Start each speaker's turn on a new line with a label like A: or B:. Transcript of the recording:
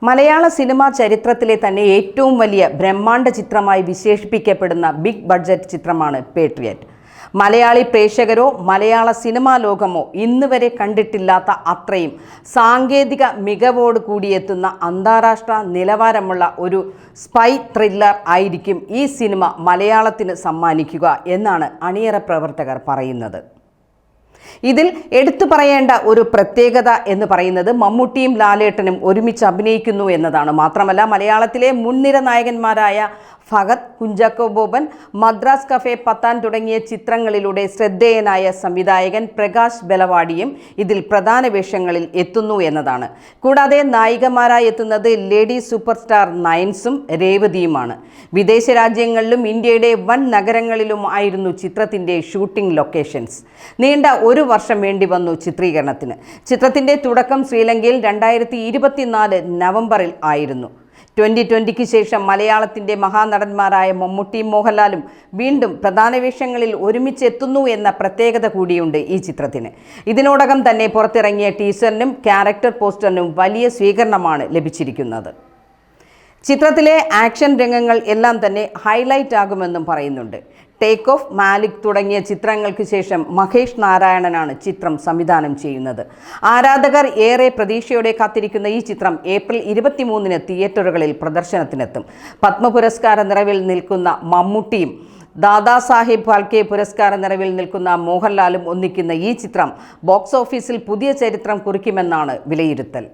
A: മലയാള cinema ചരിത്രത്തിലെ തന്നെ ഏറ്റവും വലിയ ബ്രഹ്മാണ്ഡ ചിത്രമായി വിശേഷിപ്പിക്കപ്പെടുന്ന ബിഗ് ബഡ്ജറ്റ് ചിത്രമാണ് പേട്രിയറ്റ്. മലയാളി പ്രേക്ഷകരോ മലയാള സിനിമാ ലോകമോ ഇന്ന് വരെ കണ്ടിട്ടില്ലാത്ത അത്രയും സാങ്കേതിക മികവോട് കൂടിയെത്തുന്ന അന്താരാഷ്ട്ര നിലവാരമുള്ള ഒരു സ്പൈ ത്രില്ലർ ആയിരിക്കും ഈ സിനിമ മലയാളത്തിന് സമ്മാനിക്കുക എന്നാണ് അണിയറ പ്രവർത്തകർ പറയുന്നത്. ഇതിൽ എടുത്തു പറയേണ്ട ഒരു പ്രത്യേകത എന്ന് പറയുന്നത് മമ്മൂട്ടിയും ലാലേട്ടനും ഒരുമിച്ച് അഭിനയിക്കുന്നു എന്നതാണ്. മാത്രമല്ല മലയാളത്തിലെ മുൻനിര നായകന്മാരായ ഫഹദ്, കുഞ്ചാക്കോ ബോബൻ, മദ്രാസ് കഫേ, പത്താൻ തുടങ്ങിയ ചിത്രങ്ങളിലൂടെ ശ്രദ്ധേയനായ സംവിധായകൻ പ്രകാശ് ബെലവാടിയും ഇതിൽ പ്രധാന വേഷങ്ങളിൽ എത്തുന്നു എന്നതാണ്. കൂടാതെ നായികമാരായി എത്തുന്നത് ലേഡി സൂപ്പർ സ്റ്റാർ നയൻസും രേവതിയുമാണ്. വിദേശ രാജ്യങ്ങളിലും ഇന്ത്യയുടെ വൻ നഗരങ്ങളിലും ആയിരുന്നു ചിത്രത്തിൻ്റെ ഷൂട്ടിംഗ് ലൊക്കേഷൻസ്. നീണ്ട ഒരു വർഷം വേണ്ടി വന്നു ചിത്രീകരണത്തിന്. ചിത്രത്തിൻ്റെ തുടക്കം ശ്രീലങ്കയിൽ 2024 നവംബറിൽ ആയിരുന്നു. 2020 ശേഷം മലയാളത്തിൻ്റെ മഹാനടന്മാരായ മമ്മൂട്ടിയും മോഹൻലാലും വീണ്ടും പ്രധാന വേഷങ്ങളിൽ ഒരുമിച്ചെത്തുന്നു എന്ന പ്രത്യേകത കൂടിയുണ്ട് ഈ ചിത്രത്തിന്. ഇതിനോടകം തന്നെ പുറത്തിറങ്ങിയ ടീസറിനും ക്യാരക്ടർ പോസ്റ്ററിനും വലിയ സ്വീകരണമാണ് ലഭിച്ചിരിക്കുന്നത്. ചിത്രത്തിലെ ആക്ഷൻ രംഗങ്ങൾ എല്ലാം തന്നെ ഹൈലൈറ്റ് ആകുമെന്നും പറയുന്നുണ്ട്. ടേക്ക് ഓഫ്, മാലിക് തുടങ്ങിയ ചിത്രങ്ങൾക്ക് ശേഷം മഹേഷ് നാരായണനാണ് ചിത്രം സംവിധാനം ചെയ്യുന്നത്. ആരാധകർ ഏറെ പ്രതീക്ഷയോടെ കാത്തിരിക്കുന്ന ഈ ചിത്രം ഏപ്രിൽ 23-ന് തിയേറ്ററുകളിൽ പ്രദർശനത്തിനെത്തും. പത്മ പുരസ്കാര നിറവിൽ നിൽക്കുന്ന മമ്മൂട്ടിയും ദാദാസാഹിബ് ഫാൽക്കെ പുരസ്കാര നിറവിൽ നിൽക്കുന്ന മോഹൻലാലും ഒന്നിക്കുന്ന ഈ ചിത്രം ബോക്സ് ഓഫീസിൽ പുതിയ ചരിത്രം കുറിക്കുമെന്നാണ് വിലയിരുത്തൽ.